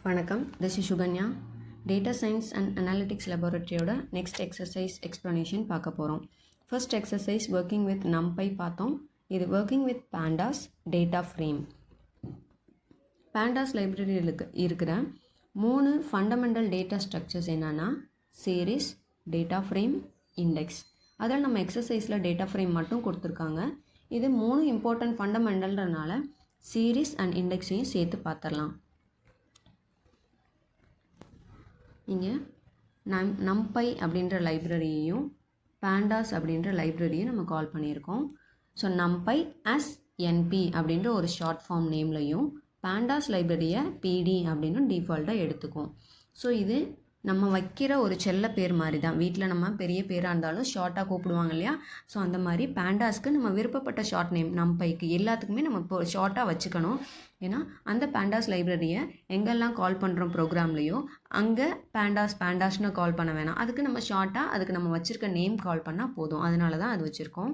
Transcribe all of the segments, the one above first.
வணக்கம், this is Sukanya. Data science and analytics லெபார்ட்டரியோட next exercise explanation பார்க்க போகிறோம். ஃபர்ஸ்ட் எக்ஸசைஸ் ஒர்க்கிங் வித் நம்பை பார்த்தோம். இது working with pandas data frame. Pandas லைப்ரரியில் இருக்கிற 3 ஃபண்டமெண்டல் டேட்டா ஸ்ட்ரக்சர்ஸ் என்னென்னா சீரீஸ், டேட்டா ஃப்ரேம், இண்டெக்ஸ். அதில் நம்ம எக்ஸசைஸில் டேட்டா ஃப்ரேம் மட்டும் கொடுத்துருக்காங்க. இது 3 இம்பார்ட்டன்ட் ஃபண்டமெண்டல்ன்றனால சீரீஸ் அண்ட் இண்டெக்ஸையும் சேர்த்து பார்த்துடலாம். இங்கே நம்பை அப்படின்ற லைப்ரரியையும் பேண்டாஸ் அப்படின்ற லைப்ரரியும் நம்ம கால் பண்ணியிருக்கோம். ஸோ நம்பை as NP அப்படின்ற ஒரு ஷார்ட் ஃபார்ம் நேம்லையும் பேண்டாஸ் லைப்ரரியை PD அப்படின்னு டிஃபால்ட்டாக எடுத்துக்கும். ஸோ இது நம்ம வைக்கிற ஒரு செல்ல பேர் மாதிரி தான். வீட்டில் நம்ம பெரிய பேராக இருந்தாலும் ஷார்ட்டாக கூப்பிடுவாங்க இல்லையா? ஸோ அந்த மாதிரி பேண்டாஸ்க்கு நம்ம விருப்பப்பட்ட ஷார்ட் நேம் நம்பைக்கு எல்லாத்துக்குமே நம்ம இப்போ ஷார்ட்டாக வச்சுக்கணும். ஏன்னா அந்த பேண்டாஸ் லைப்ரரியை எங்கெல்லாம் கால் பண்ணுறோம் ப்ரோக்ராம்லேயோ அங்கே பேண்டாஸ்னு கால் பண்ண வேணாம். அதுக்கு நம்ம ஷார்ட்டாக அதுக்கு நம்ம வச்சுருக்க நேம் கால் பண்ணால் போதும். அதனால தான் அது வச்சுருக்கோம்.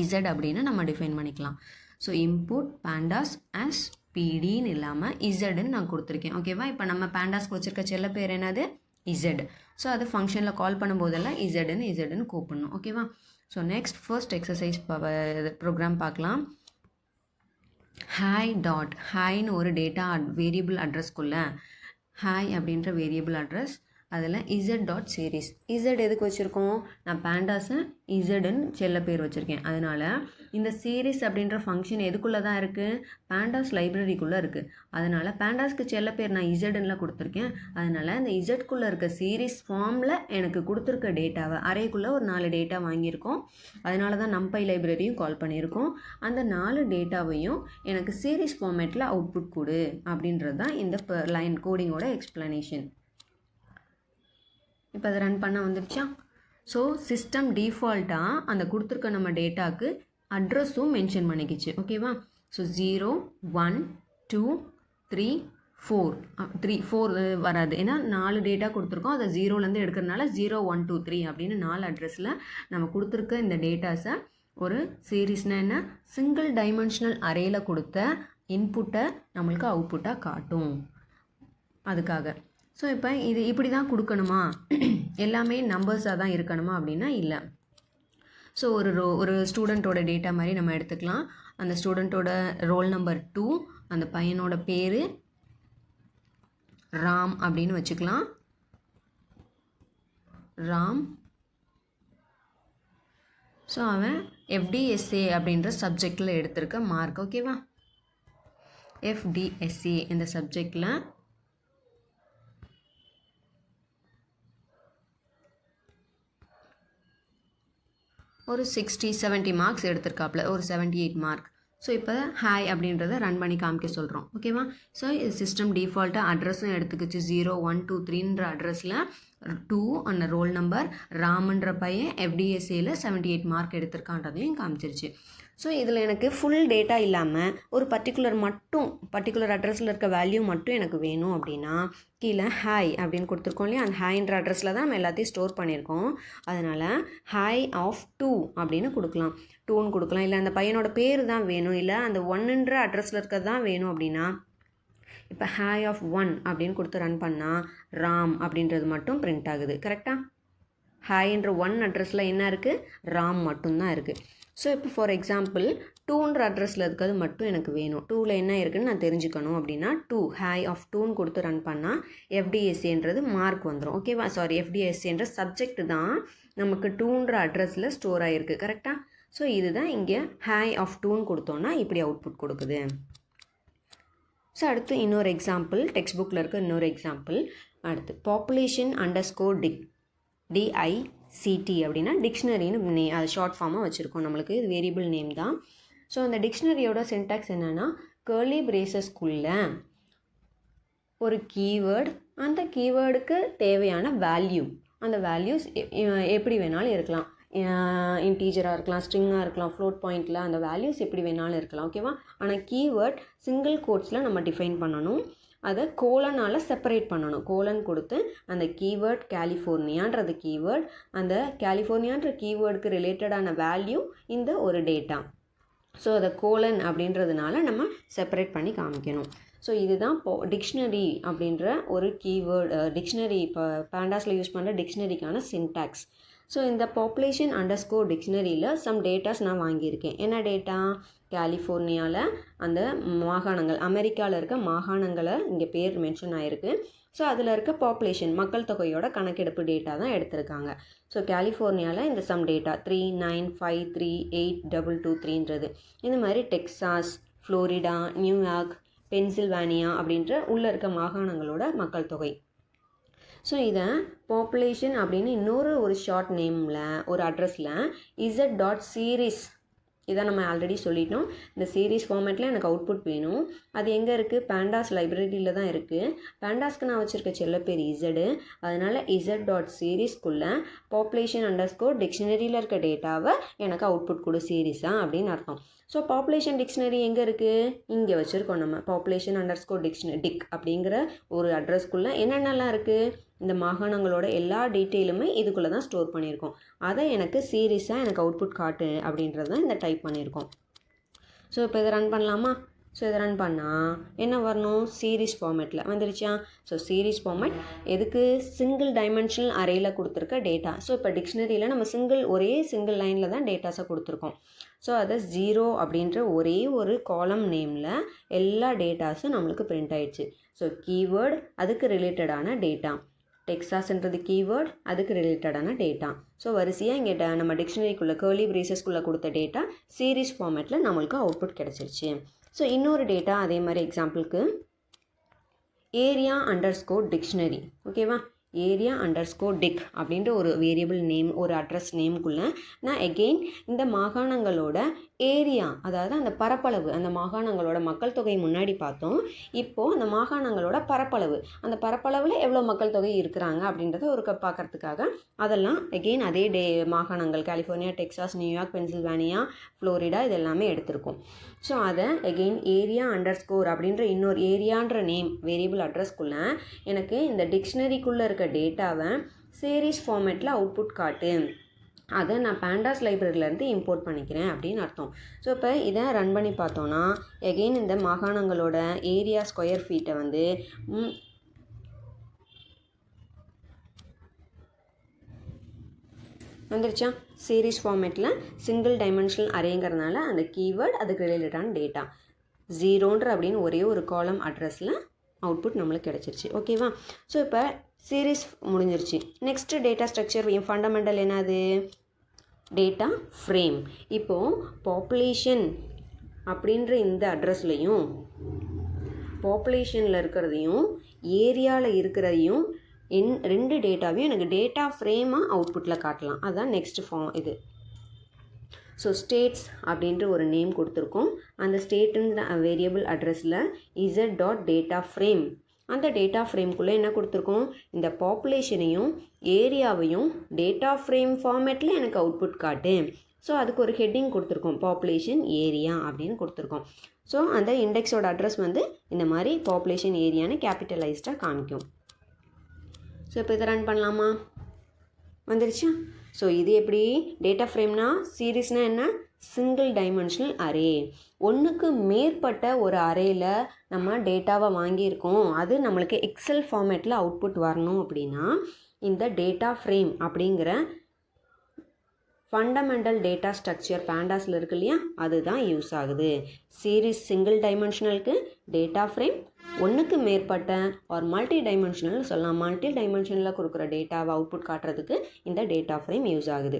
Z அப்படின்னு நம்ம டிஃபைன் பண்ணிக்கலாம். ஸோ இன்புட் பேண்டாஸ் as PDன்னு இல்லாமல் இசட்னு நான் கொடுத்துருக்கேன். ஓகேவா? இப்போ நம்ம பேண்டாஸ்க்கு வச்சுருக்க செல்ல பேர் என்னது? இசட். ஸோ அது ஃபங்க்ஷனில் கால் பண்ணும்போதெல்லாம் இசட்னு கூப்பிடணும். ஓகேவா? So next first exercise program பார்க்கலாம். ஹாய்னு ஒரு டேட்டா வேரியபிள் அட்ரஸ்க்குள்ளே ஹாய் அப்படின்ற வேரியபிள் அட்ரஸ், அதில் z.series. z எதுக்கு வச்சுருக்கோம்? நான் பேண்டாஸை இசட்னு செல்ல பேர் வச்சுருக்கேன். அதனால் இந்த சீரீஸ் அப்படின்ற ஃபங்க்ஷன் எதுக்குள்ளே தான் இருக்குது? பேண்டாஸ் லைப்ரரிக்குள்ளே இருக்குது. அதனால் பேண்டாஸ்க்கு செல்ல பேர் நான் இசட்னில் கொடுத்துருக்கேன். அதனால் இந்த இசட்குள்ளே இருக்க சீரீஸ் ஃபார்மில் எனக்கு கொடுத்துருக்க டேட்டாவை அரேக்குள்ளே ஒரு 4 டேட்டா வாங்கியிருக்கோம். அதனால தான் நம்பை லைப்ரரியும் கால் பண்ணியிருக்கோம். அந்த 4 டேட்டாவையும் எனக்கு சீரீஸ் ஃபார்மேட்டில் அவுட்புட் கொடு அப்படின்றது தான் இந்த லைன் கோடிங்கோட எக்ஸ்ப்ளனேஷன். இப்போ அதை ரன் பண்ண வந்துடுச்சா? ஸோ சிஸ்டம் டிஃபால்ட்டாக அந்த கொடுத்துருக்க நம்ம டேட்டாவுக்கு அட்ரஸும் மென்ஷன் பண்ணிக்கிச்சு. ஓகேவா? ஸோ 0, 1, 2, 3, 4 வராது. ஏன்னா 4 டேட்டா கொடுத்துருக்கோம். அதை 0லேருந்து எடுக்கிறதுனால 0, 1, 2, 3 அப்படின்னு 4 அட்ரஸில் நம்ம கொடுத்துருக்க இந்த டேட்டாஸை ஒரு சீரீஸ்னால் என்ன, சிங்கிள் டைமென்ஷனல் அரேயில் கொடுத்த இன்புட்டை நம்மளுக்கு அவுட்புட்டாக காட்டும். அதுக்காக ஸோ இப்போ இது இப்படி தான் கொடுக்கணுமா, எல்லாமே நம்பர்ஸாக தான் இருக்கணுமா அப்படின்னா இல்லை. ஸோ ஒரு ஸ்டூடெண்ட்டோட டேட்டா மாதிரி நம்ம எடுத்துக்கலாம். அந்த ஸ்டூடெண்ட்டோட ரோல் நம்பர் 2, அந்த பையனோட பேர் ராம் அப்படின்னு வச்சுக்கலாம். ராம். ஸோ அவன் FDSA அப்படின்ற சப்ஜெக்டில் எடுத்திருக்க மார்க். ஓகேவா? FDSA இந்த சப்ஜெக்டில் ஒரு 60-70 மார்க்ஸ் எடுத்திருக்காப்புல, ஒரு 78 மார்க். ஸோ இப்போ ஹாய் அப்படின்றத ரன் பண்ணி காமிக்க சொல்கிறோம். ஓகேவா? ஸோ இது சிஸ்டம் டிஃபால்ட்டாக அட்ரஸும் எடுத்துக்கிச்சு. 0, 1, 2, 3ன்ற அட்ரஸில் 2 அந்த ரோல் நம்பர், ராமன்ற பையன் FDSAயில் 78 மார்க் எடுத்திருக்கான்றதையும் காமிச்சிருச்சு. ஸோ இதில் எனக்கு ஃபுல் டேட்டா இல்லாமல் ஒரு பர்டிகுலர் அட்ரஸில் இருக்க வேல்யூ மட்டும் எனக்கு வேணும் அப்படின்னா கீழே ஹாய் அப்படின்னு கொடுத்துருக்கோம் இல்லையா? அந்த ஹாய்ன்ற அட்ரஸில் தான் நம்ம எல்லாத்தையும் ஸ்டோர் பண்ணியிருக்கோம். அதனால் ஹாய் ஆஃப் 2 அப்படின்னு கொடுக்கலாம். 2ன்னு கொடுக்கலாம். இல்லை அந்த பையனோட பேர் தான் வேணும், இல்லை அந்த 1ன்ற அட்ரஸில் இருக்கிறது தான் வேணும் அப்படின்னா இப்போ ஹாய் ஆஃப் 1 அப்படின்னு கொடுத்து ரன் பண்ணால் ராம் அப்படின்றது மட்டும் பிரிண்ட் ஆகுது. கரெக்டாக? ஹாய்ன்ற 1 அட்ரஸில் என்ன இருக்குது? ராம் மட்டும்தான் இருக்குது. ஸோ இப்போ ஃபார் எக்ஸாம்பிள் 2ன்ற அட்ரஸில் இருக்கிறது மட்டும் எனக்கு வேணும். 2ல் என்ன இருக்குதுன்னு நான் தெரிஞ்சுக்கணும் அப்படின்னா ஹாய் ஆஃப் 2ன்னு கொடுத்து ரன் பண்ணால் FDSAன்றது மார்க் வந்துடும். ஓகேவா? சாரி, FDSAன்ற சப்ஜெக்ட் தான் நமக்கு 2ன்ற அட்ரஸில் ஸ்டோர் ஆகிருக்கு. கரெக்டாக? ஸோ இதுதான் இங்கே ஹாய் ஆஃப் 2ன்னு கொடுத்தோன்னா இப்படி அவுட்புட் கொடுக்குது. ஸோ அடுத்து இன்னொரு எக்ஸாம்பிள், டெக்ஸ்ட் புக்கில் இருக்க இன்னொரு எக்ஸாம்பிள். அடுத்து population_DICT அப்படின்னா டிக்ஷனரின்னு அது ஷார்ட் ஃபார்மாக வச்சுருக்கோம். நம்மளுக்கு இது வேரியபிள் நேம் தான். ஸோ அந்த டிக்ஷனரியோட சின்டாக்ஸ் என்னென்னா கர்லி பிரேசஸ்க்குள்ளே ஒரு கீவேர்டு, அந்த கீவேர்டுக்கு தேவையான வேல்யூ, அந்த வேல்யூஸ் எப்படி வேணாலும் இருக்கலாம். இன்டீஜராக இருக்கலாம், ஸ்ட்ரிங்காக இருக்கலாம், ஃப்ளோட் பாயிண்டில் அந்த வேல்யூஸ் எப்படி வேணாலும் இருக்கலாம். ஓகேவா? ஆனால் கீவேர்ட் சிங்கிள் கோட்ஸில் நம்ம டிஃபைன் பண்ணணும். அதை கோலனால் செப்பரேட் பண்ணணும். கோலன் கொடுத்து அந்த கீவேர்ட் கலிஃபோர்னியான்றது கீவேர்ட், அந்த கலிஃபோர்னியான்ற கீவேர்டுக்கு ரிலேட்டடான வேல்யூ இந்த ஒரு டேட்டா. ஸோ அதை கோலன் அப்படின்றதுனால நம்ம செப்பரேட் பண்ணி காமிக்கணும். ஸோ இதுதான் டிக்ஷனரி அப்படின்ற ஒரு கீவேர்டு, டிக்ஷனரி இப்போ பேண்டாஸில் யூஸ் பண்ணுற டிக்ஷனரிக்கான சின்டாக்ஸ். ஸோ இந்த பாப்புலேஷன் அண்டர்ஸ்கோர் டிக்ஷனரியில் சம் டேட்டாஸ் நான் வாங்கியிருக்கேன். என்ன டேட்டா? கலிஃபோர்னியாவில் அந்த மாகாணங்கள், அமெரிக்காவில் இருக்க மாகாணங்களை இங்கே பேர் மென்ஷன் ஆகிருக்கு. ஸோ அதில் இருக்க பாப்புலேஷன் மக்கள் தொகையோட கணக்கெடுப்பு டேட்டா தான் எடுத்திருக்காங்க. ஸோ கலிஃபோர்னியாவில் இந்த சம் டேட்டா 395382223ன்றது. இந்த மாதிரி டெக்சாஸ், ஃப்ளோரிடா, நியூயார்க், பென்சில்வேனியா அப்படின்ற உள்ளே இருக்க மாகாணங்களோட மக்கள் தொகை. ஸோ இதை பாப்புலேஷன் அப்படின்னு இன்னொரு ஷார்ட் நேமில் ஒரு அட்ரஸில் z.series, இதை நம்ம ஆல்ரெடி சொல்லிட்டோம். இந்த சீரீஸ் ஃபார்மேட்டில் எனக்கு அவுட்புட் வேணும். அது எங்கே இருக்குது? பேண்டாஸ் லைப்ரரியில் தான் இருக்குது. பேண்டாஸ்க்கு நான் வச்சுருக்க செல்ல பேர் இசடு. அதனால் z.seriesக்குள்ளே பாப்புலேஷன் அண்டர்ஸ்கோர் டிக்ஷனரியில் இருக்க டேட்டாவை எனக்கு அவுட்புட் கொடு சீரீஸாக அப்படின்னு அர்த்தம். ஸோ பாப்புலேஷன் டிக்ஷனரி எங்கே இருக்குது? இங்கே வச்சுருக்கோம் நம்ம. பாப்புலேஷன் அண்டர்ஸ்கோர் டிக் அப்படிங்கிற ஒரு அட்ரஸ்க்குள்ளே என்னென்னலாம் இருக்குது? இந்த மாகாணங்களோட எல்லா டீட்டெயிலுமே இதுக்குள்ளே தான் ஸ்டோர் பண்ணியிருக்கோம். அதை எனக்கு சீரீஸாக எனக்கு அவுட்புட் காட்டு அப்படின்றது தான் இந்த டைப் பண்ணியிருக்கோம். ஸோ இப்போ இதை ரன் பண்ணலாமா? ஸோ இதை ரன் பண்ணால் என்ன வரணும்? சீரீஸ் ஃபார்மேட்டில் வந்துருச்சா? ஸோ சீரீஸ் ஃபார்மேட் எதுக்கு? சிங்கிள் டைமென்ஷனல் அரேயில் கொடுத்துருக்க டேட்டா. ஸோ இப்போ டிக்ஷனரியில் நம்ம ஒரே சிங்கிள் லைனில் தான் டேட்டாஸை கொடுத்துருக்கோம். ஸோ அதை 0 அப்படின்ற ஒரே ஒரு காலம் நேமில் எல்லா டேட்டாஸும் நம்மளுக்கு பிரிண்ட் ஆயிடுச்சு. ஸோ கீவேர்டு அதுக்கு ரிலேட்டடான டேட்டா, டெக்ஸாஸ்ன்றது கீவேர்ட் அதுக்கு ரிலேட்டடான டேட்டா. ஸோ வரிசையாக இங்கே நம்ம டிக்ஷனரிக்குள்ளே கர்லி பிரேசஸ்க்குள்ளே கொடுத்த டேட்டா சீரீஸ் ஃபார்மேட்டில் நம்மளுக்கு அவுட்புட் கிடச்சிருச்சு. ஸோ இன்னொரு டேட்டா அதே மாதிரி எக்ஸாம்பிளுக்கு ஏரியா அண்டர்ஸ்கோர் டிக்ஷனரி. ஓகேவா? ஏரியா அண்டர்ஸ்கோர் டிக் அப்படின்ற ஒரு வேரியபிள் நேம், ஒரு அட்ரஸ் நேமுக்குள்ளே நான் எகெயின் இந்த மாகாணங்களோட ஏரியா, அதாவது அந்த பரப்பளவு, அந்த மாகாணங்களோட மக்கள் தொகை முன்னாடி பார்த்தோம். இப்போது அந்த மாகாணங்களோட பரப்பளவு, அந்த பரப்பளவில் எவ்வளோ மக்கள் தொகை இருக்கிறாங்க அப்படின்றத ஒரு பார்க்குறதுக்காக அதெல்லாம் எகெயின் அதே மாகாணங்கள் California, Texas, New York, Pennsylvania, Florida இது எல்லாமே எடுத்திருக்கோம். ஸோ அதை எகெயின் ஏரியா அண்டர்ஸ்கோர் அப்படின்ற இன்னொரு ஏரியான்ற நேம் வேரியபிள் அட்ரஸ்க்குள்ளே எனக்கு இந்த டிக்ஷனரிக்குள்ளே இருக்க டேட்டாவை சீரீஸ் ஃபார்மேட்டில் அவுட்புட் காட்டு, அதை நான் பேண்டாஸ் லைப்ரரியிலேருந்து இம்போர்ட் பண்ணிக்கிறேன் அப்படின்னு அர்த்தம். ஸோ இப்போ இதை ரன் பண்ணி பார்த்தோன்னா எகெயின் இந்த மாகாணங்களோட ஏரியா ஸ்கொயர் ஃபீட்டை வந்து வந்துருச்சா? சீரீஸ் ஃபார்மேட்டில் சிங்கிள் டைமென்ஷனல் அரேங்கிறதுனால அந்த கீவேர்டு அதுக்கு ரிலேட்டடான டேட்டா 0 அப்படின்னு ஒரே ஒரு காலம் அட்ரஸில் அவுட்புட் நம்மளுக்கு கிடச்சிருச்சு. ஓகேவா? ஸோ இப்போ சீரீஸ் முடிஞ்சிருச்சு. நெக்ஸ்ட்டு டேட்டா ஸ்ட்ரக்சர் ஃபண்டமெண்டல் என்னது? Data frame. இப்போது பாப்புலேஷன் அப்படின்ற இந்த அட்ரஸ்லையும் பாப்புலேஷனில் இருக்கிறதையும் ஏரியாவில் இருக்கிறதையும் ரெண்டு டேட்டாவையும் எனக்கு டேட்டா ஃப்ரேமாக அவுட்புட்டில் காட்டலாம். அதுதான் நெக்ஸ்ட் இது. ஸோ ஸ்டேட்ஸ் அப்படின்ற ஒரு நேம் கொடுத்துருக்கோம். அந்த ஸ்டேட்டுன்ற வேரியபிள் அட்ரஸில் z.dataFrame, அந்த டேட்டா ஃப்ரேம்குள்ளே என்ன கொடுத்துருக்கோம்? இந்த பாப்புலேஷனையும் ஏரியாவையும் டேட்டா ஃப்ரேம் ஃபார்மேட்டில் எனக்கு அவுட்புட் காட்டு. ஸோ அதுக்கு ஒரு ஹெட்டிங் கொடுத்துருக்கோம், பாப்புலேஷன் ஏரியா அப்படின்னு கொடுத்துருக்கோம். ஸோ அந்த இண்டெக்ஸோட அட்ரஸ் வந்து இந்த மாதிரி பாப்புலேஷன் ஏரியான்னு கேபிட்டலைஸ்டாக காமிக்கும். ஸோ இப்போ இதை ரன் பண்ணலாமா? வந்துருச்சா? ஸோ இது எப்படி? டேட்டா ஃப்ரேம்னா சீரீஸ்னால் என்ன? Single dimensional array. ஒன்றுக்கு மேற்பட்ட ஒரு அரேயில் நம்ம டேட்டாவை வாங்கியிருக்கோம், அது நம்மளுக்கு எக்ஸல் ஃபார்மேட்டில் அவுட்புட் வரணும் அப்படின்னா இந்த டேட்டா ஃப்ரேம் அப்படிங்கிற ஃபண்டமெண்டல் டேட்டா ஸ்ட்ரக்சர் பேண்டாஸில் இருக்கு இல்லையா, அதுதான் யூஸ் ஆகுது. சீரீஸ் சிங்கிள் டைமென்ஷனலுக்கு டேட்டா ஃப்ரேம், ஒன்றுக்கு மேற்பட்ட ஒரு மல்டி டைமென்ஷனல் சொல்லலாம், மல்டி டைமென்ஷனில் கொடுக்குற டேட்டாவை அவுட்புட் காட்டுறதுக்கு இந்த டேட்டா ஃப்ரேம் யூஸ் ஆகுது.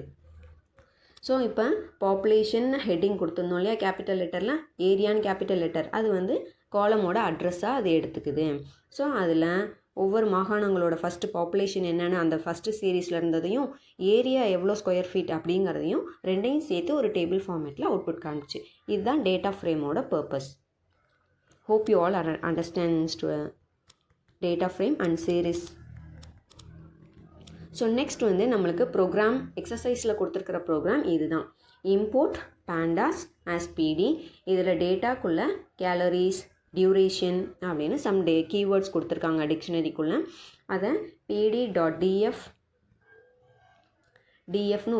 ஸோ இப்போ பாப்புலேஷன் ஹெட்டிங் கொடுத்துருந்தோம் இல்லையா கேபிட்டல் லெட்டரில், ஏரியான்னு கேபிட்டல் லெட்டர், அது வந்து காலமோட அட்ரஸாக அது எடுத்துக்குது. ஸோ அதில் ஒவ்வொரு மாகாணங்களோட ஃபஸ்ட்டு பாப்புலேஷன் என்னென்னு அந்த ஃபஸ்ட்டு சீரீஸில் இருந்ததையும் ஏரியா எவ்வளோ ஸ்கொயர் ஃபீட் அப்படிங்கிறதையும் ரெண்டையும் சேர்த்து ஒரு டேபிள் ஃபார்மேட்டில் அவுட்புட் காமிச்சு. இதுதான் டேட்டா ஃப்ரேமோட purpose. Hope you all understand data frame and series. So next வந்து நம்மளுக்கு ப்ரோக்ராம் எக்ஸசைஸில் கொடுத்துருக்கிற ப்ரோக்ராம் இதுதான். Import pandas as pd. இதில் டேட்டாக்குள்ளே கேலரிஸ், டியூரேஷன் அப்படின்னு சம் கீவேர்ட்ஸ் கொடுத்துருக்காங்க டிக்ஷனரிக்குள்ளே. அதை pd.df dfன்னு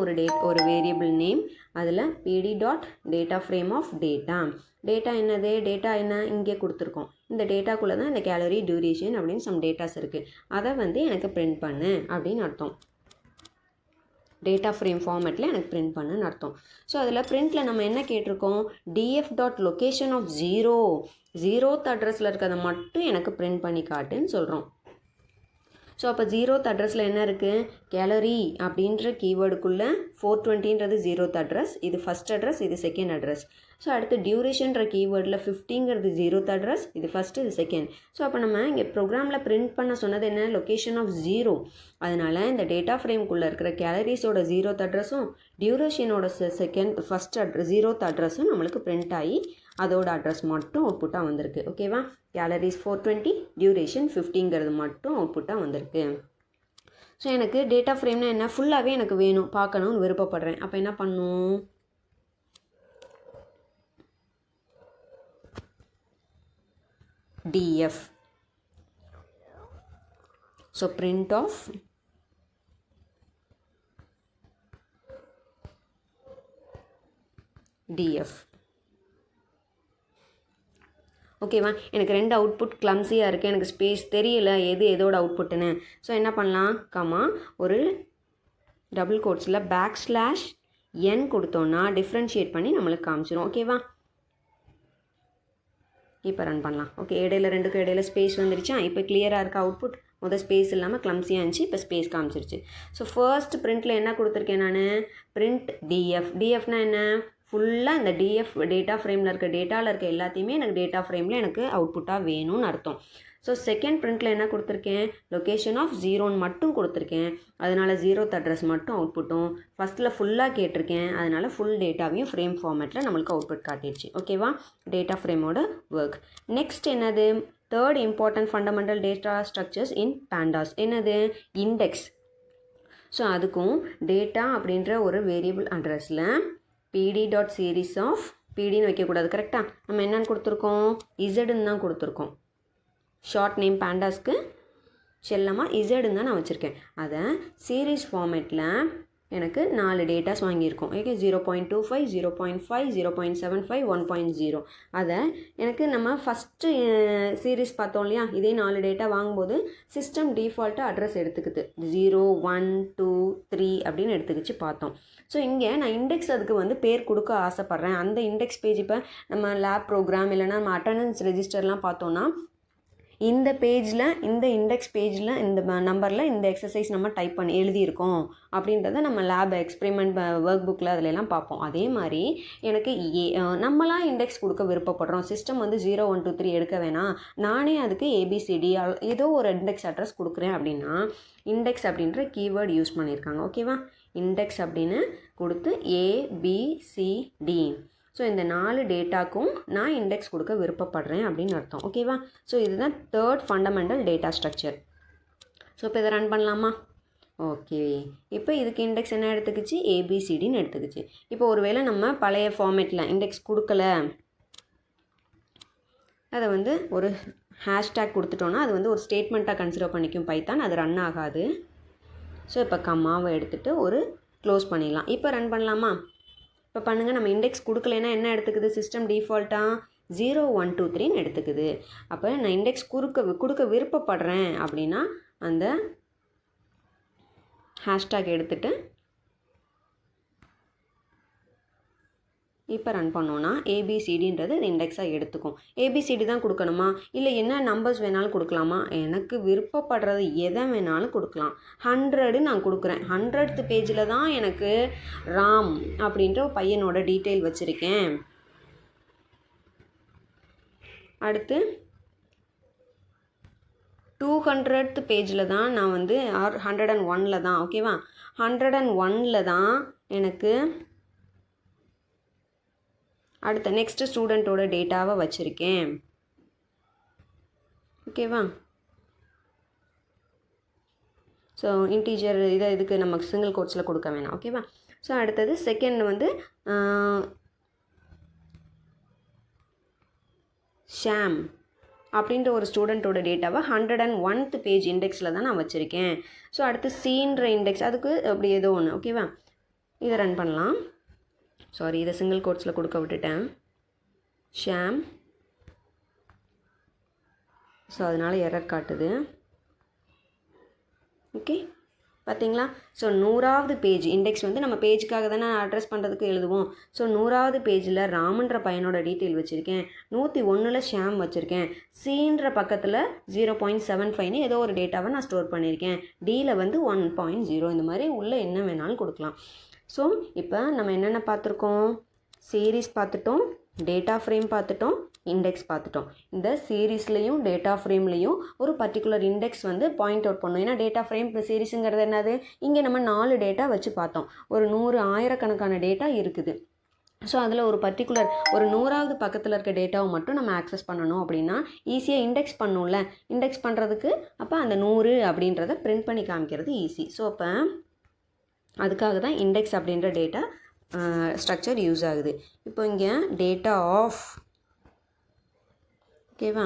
ஒரு வேரியபிள் நேம், அதில் pd.dataFrame of data. டேட்டா என்னது? டேட்டா என்ன? இங்கே கொடுத்துருக்கோம் இந்த டேட்டாக்குள்ளே தான் இந்த கேலரி டியூரேஷன் அப்படின்னு சம் டேட்டாஸ் இருக்குது. அதை வந்து எனக்கு பிரிண்ட் பண்ணு அப்படின்னு அர்த்தம். டேட்டா ஃப்ரேம் ஃபார்மேட்டில் எனக்கு பிரிண்ட் பண்ணுன்னு அர்த்தம். ஸோ அதில் பிரிண்ட்டில் நம்ம என்ன கேட்டிருக்கோம், df dot location of 0th அட்ரஸில் இருக்கிறத மட்டும் எனக்கு பிரிண்ட் பண்ணி காட்டுன்னு சொல்கிறோம். ஸோ அப்போ 0th அட்ரஸில் என்ன இருக்குது, கேலரி அப்படின்ற கீவேர்டுக்குள்ளே 420ன்றது 0th அட்ரஸ், இது ஃபஸ்ட் அட்ரஸ், இது செகண்ட் அட்ரஸ். ஸோ அடுத்து டியூரேஷன்ற கீவேர்டில் 50ங்கிறது 0th அட்ரஸ், இது ஃபஸ்ட்டு, இது செகண்ட். ஸோ அப்போ நம்ம இங்கே ப்ரோக்ராமில் பிரிண்ட் பண்ண சொன்னது என்ன, லொக்கேஷன் ஆஃப் 0. அதனால் இந்த டேட்டா ஃப்ரேம்குள்ளே இருக்கிற கேலரிஸோட 0th அட்ரஸும் டியூரேஷனோட ஃபஸ்ட் அட்ரஸ் 0th அட்ரஸும் நம்மளுக்கு பிரிண்ட் ஆகி அதோட அட்ரஸ் மட்டும் அவுட்புட்டாக வந்திருக்கு. ஓகேவா, கேலரிஸ் 420, டியூரேஷன் 50ங்கிறது மட்டும் அவுட்புட்டாக வந்திருக்கு. ஸோ எனக்கு டேட்டா ஃப்ரேம்னா என்ன, ஃபுல்லாகவே எனக்கு வேணும், பார்க்கணும்னு விருப்பப்படுறேன். அப்போ என்ன பண்ணும், df. So print of df. ஓகேவா, எனக்கு 2 அவுட்புட் கிளம்ஸியாக இருக்குது, எனக்கு ஸ்பேஸ் தெரியல எது எதோட அவுட்புட்டுன்னு. ஸோ என்ன பண்ணலாம், ஒரு டபுள் கோட்ஸில் \n கொடுத்தோன்னா டிஃப்ரென்ஷியேட் பண்ணி நம்மளுக்கு காமிச்சிரும். ஓகேவா, இப்போ ரன் பண்ணலாம். ஓகே, இடையில 2க்கும் இடையில ஸ்பேஸ் வந்துருச்சா, இப்போ கிளியராக இருக்க அவுட்புட். ஸ்பேஸ் இல்லாமல் கிளம்ஸியாக இருந்துச்சு, இப்போ ஸ்பேஸ் காமிச்சிருச்சு. ஸோ ஃபர்ஸ்ட் பிரிண்ட்டில் என்ன கொடுத்துருக்கேன் நான், பிரிண்ட் df. dfனா என்ன, ஃபுல்லாக இந்த df டேட்டா ஃப்ரேமில் இருக்க டேட்டாவில் இருக்க எல்லாத்தையுமே எனக்கு டேட்டா ஃப்ரேமில் எனக்கு அவுட்புட்டாக வேணும்னு அர்த்தம். ஸோ செகண்ட் பிரிண்ட்டில் என்ன கொடுத்துருக்கேன், லொக்கேஷன் ஆஃப் 0ன்னு மட்டும் கொடுத்துருக்கேன், அதனால் 0th அட்ரஸ் மட்டும் அவுட்புட்டும். ஃபஸ்ட்டில் ஃபுல்லாக கேட்டிருக்கேன், அதனால் ஃபுல் டேட்டாவையும் ஃப்ரேம் ஃபார்மேட்டில் நம்மளுக்கு அவுட்புட் காட்டிடுச்சு. ஓகேவா, டேட்டா ஃப்ரேமோட ஒர்க். நெக்ஸ்ட் என்னது, third important fundamental data structures in pandas. என்னது, இண்டெக்ஸ். ஸோ அதுக்கும் டேட்டா அப்படின்ற ஒரு வேரியபிள் அட்ரஸில் pd.series of pdன்னு வைக்கக்கூடாது, கரெக்டாக. நம்ம என்னன்னு கொடுத்துருக்கோம், இசட்னு தான் கொடுத்துருக்கோம். ஷார்ட் நேம் பேண்டாஸ்க்கு செல்லமாக இசட்னு தான் நான் வச்சுருக்கேன். அதை சீரீஸ் ஃபார்மேட்டில் எனக்கு 4 டேட்டாஸ் வாங்கியிருக்கோம். ஓகே, 0.25, 0.5, 0.75, 1.0. அதை எனக்கு நம்ம ஃபஸ்ட்டு சீரீஸ் பார்த்தோம் இல்லையா, இதே 4 டேட்டா வாங்கும்போது சிஸ்டம் டிஃபால்ட்டாக அட்ரஸ் எடுத்துக்குது, 0, 1, 2, 3 அப்படின்னு எடுத்துக்கிச்சு பார்த்தோம். ஸோ இங்கே நான் இண்டெக்ஸ் அதுக்கு வந்து பேர் கொடுக்க ஆசைப்பட்றேன். அந்த இண்டெக்ஸ் பேஜ் இப்போ நம்ம லேப் ப்ரோக்ராம் இல்லைனா நம்ம அட்டண்டன்ஸ் ரெஜிஸ்டர்லாம் பார்த்தோன்னா இந்த பேஜில், இந்த இண்டெக்ஸ் பேஜில், இந்த நம்பரில் இந்த எக்ஸசைஸ் நம்ம டைப் பண்ணி எழுதியிருக்கோம் அப்படின்றத நம்ம லேப் எக்ஸ்பெரிமெண்ட் ஒர்க் புக்கில் அதிலெல்லாம் பார்ப்போம். அதே மாதிரி எனக்கு நம்மளாம் இண்டெக்ஸ் கொடுக்க விருப்பப்படுறோம். சிஸ்டம் வந்து 0, 1, 2, 3 எடுக்க வேணாம், நானே அதுக்கு ABCD ஏதோ ஒரு இண்டெக்ஸ் அட்ரஸ் கொடுக்குறேன் அப்படின்னா இண்டெக்ஸ் அப்படின்ற கீவேர்டு யூஸ் பண்ணியிருக்காங்க. ஓகேவா, இண்டெக்ஸ் அப்படின்னு கொடுத்து ABCD. ஸோ இந்த 4 டேட்டாக்கும் நான் இண்டெக்ஸ் கொடுக்க விருப்பப்படுறேன் அப்படின்னு அர்த்தம். ஓகேவா, ஸோ இதுதான் third fundamental data structure. So இப்போ இதை ரன் பண்ணலாமா, ஓகே. இப்போ இதுக்கு இண்டெக்ஸ் என்ன எடுத்துக்கிச்சு, ABCDன்னு எடுத்துக்கிச்சு. இப்போ ஒருவேளை நம்ம பழைய ஃபார்மேட்டில் இண்டெக்ஸ் கொடுக்கல, அதை வந்து ஒரு ஹேஷ்டேக் கொடுத்துட்டோன்னா அது வந்து ஒரு ஸ்டேட்மெண்ட்டாக கன்சிடர் பண்ணிக்கும் பைத்தான், அது ரன் ஆகாது. ஸோ இப்போ கம்மாவை எடுத்துகிட்டு ஒரு க்ளோஸ் பண்ணிடலாம். இப்போ ரன் பண்ணலாமா, இப்போ பண்ணுங்கள். நம்ம இண்டெக்ஸ் கொடுக்கலைன்னா என்ன எடுத்துக்குது, சிஸ்டம் டிஃபால்ட்டாக 0, 1, 2, 3ன்னு எடுத்துக்குது. அப்போ நான் இண்டெக்ஸ் கொடுக்க விருப்பப்படுறேன் அப்படின்னா அந்த ஹேஷ்டேக் எடுத்துகிட்டு இப்போ ரன் பண்ணோன்னா ABCDன்றது அது இண்டெக்ஸாக எடுத்துக்கும். ABCD தான் கொடுக்கணுமா, இல்லை என்ன நம்பர்ஸ் வேணாலும் கொடுக்கலாமா, எனக்கு விருப்பப்படுறது எதை வேணாலும் கொடுக்கலாம். 100 நான் கொடுக்குறேன். 100th பேஜில் தான் எனக்கு ராம் அப்படின்ற ஒரு பையனோட டீட்டெயில் வச்சுருக்கேன். அடுத்து 200th பேஜில் தான் நான் வந்து 101ல் தான், ஓகேவா, 101ல் தான் எனக்கு அடுத்த நெக்ஸ்ட் ஸ்டூடெண்ட்டோட டேட்டாவை வச்சுருக்கேன். ஓகேவா, ஸோ இன்டீஜர் இதுக்கு நமக்கு சிங்கிள் கோட்ஸில் கொடுக்க வேணாம். ஓகேவா, ஸோ அடுத்தது செகண்ட் வந்து ஷாம் அப்படின்ற ஒரு ஸ்டூடெண்ட்டோட டேட்டாவை 101th பேஜ் இண்டெக்ஸில் தான் நான் வச்சுருக்கேன். ஸோ அடுத்து சீன்ற இண்டெக்ஸ் அதுக்கு அப்படி ஏதோ ஒன்று. ஓகேவா, இதை ரன் பண்ணலாம். சாரி, இதை சிங்கிள் கோட்ஸில் கொடுக்க விட்டுட்டேன். ஷாம் ஸோ அதனால் எரர் காட்டுது. ஓகே பார்த்தீங்களா? ஸோ 100வது பேஜ் இண்டெக்ஸ் வந்து நம்ம பேஜுக்காக தானே அட்ரஸ் பண்ணுறதுக்கு எழுதுவோம். ஸோ 100வது பேஜில் ராமன்ற பையனோட டீட்டெயில் வச்சுருக்கேன். 101ல் ஷாம் வச்சுருக்கேன். சின்ற பக்கத்தில் 0.75ன்னு ஏதோ ஒரு டேட்டாவை நான் ஸ்டோர் பண்ணியிருக்கேன். டியில் வந்து 1.0 இந்த மாதிரி உள்ளே என்ன வேணாலும் கொடுக்கலாம். ஸோ இப்போ நம்ம என்னென்ன பார்த்துருக்கோம்? சீரீஸ் பார்த்துட்டோம், டேட்டா ஃப்ரேம் பார்த்துட்டோம், இண்டெக்ஸ் பார்த்துட்டோம். இந்த சீரீஸ்லேயும் டேட்டா ஃப்ரேம்லேயும் ஒரு பர்டிகுலர் இண்டெக்ஸ் வந்து பாயிண்ட் அவுட் பண்ணணும். ஏன்னா டேட்டா ஃப்ரேம் சீரீஸுங்கிறது என்னது? இங்கே நம்ம 4 டேட்டா வச்சு பார்த்தோம். ஒரு 100 ஆயிரக்கணக்கான டேட்டா இருக்குது. ஸோ அதில் ஒரு பர்டிகுலர் ஒரு 100வது பக்கத்தில் இருக்க டேட்டாவை மட்டும் நம்ம ஆக்சஸ் பண்ணணும் அப்படின்னா ஈஸியாக இண்டெக்ஸ் பண்ணணும்ல. இண்டெக்ஸ் பண்ணுறதுக்கு அப்போ அந்த 100 அப்படின்றத பிரிண்ட் பண்ணி காமிக்கிறது ஈஸி. ஸோ அப்போ அதுக்காக தான் இண்டெக்ஸ் அப்படின்ற டேட்டா ஸ்ட்ரக்சர் யூஸ் ஆகுது. இப்போ இங்கே டேட்டா ஆஃப் ஓகேவா,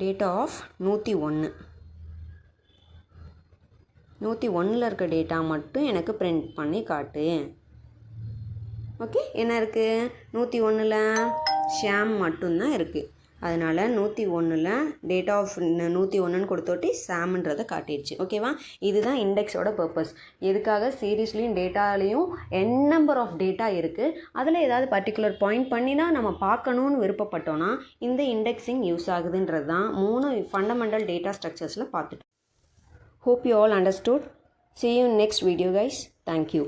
டேட்டா ஆஃப் 101ல் இருக்க டேட்டா மட்டும் எனக்கு பிரிண்ட் பண்ணி காட்டு. ஓகே, என்ன இருக்குது? 101ல் ஷாம் மட்டும்தான் இருக்குது. அதனால் 101ல் டேட்டா ஆஃப் 101ன்னு கொடுத்தோட்டி சாம்ன்றதை காட்டிடுச்சு. ஓகேவா? இதுதான் இண்டெக்ஸோட பர்பஸ். எதுக்காக? சீரீஸ்லேயும் டேட்டாலையும் என் நம்பர் ஆஃப் டேட்டா இருக்குது. அதில் ஏதாவது பர்டிகுலர் பாயிண்ட் பண்ணி தான் நம்ம பார்க்கணுன்னு விருப்பப்பட்டோன்னா இந்த இண்டெக்ஸிங் யூஸ் ஆகுதுன்றது தான் 3 ஃபண்டமெண்டல் டேட்டா ஸ்ட்ரக்சர்ஸில் பார்த்துட்டோம். Hope you all understood. See you in next video guys. Thank you.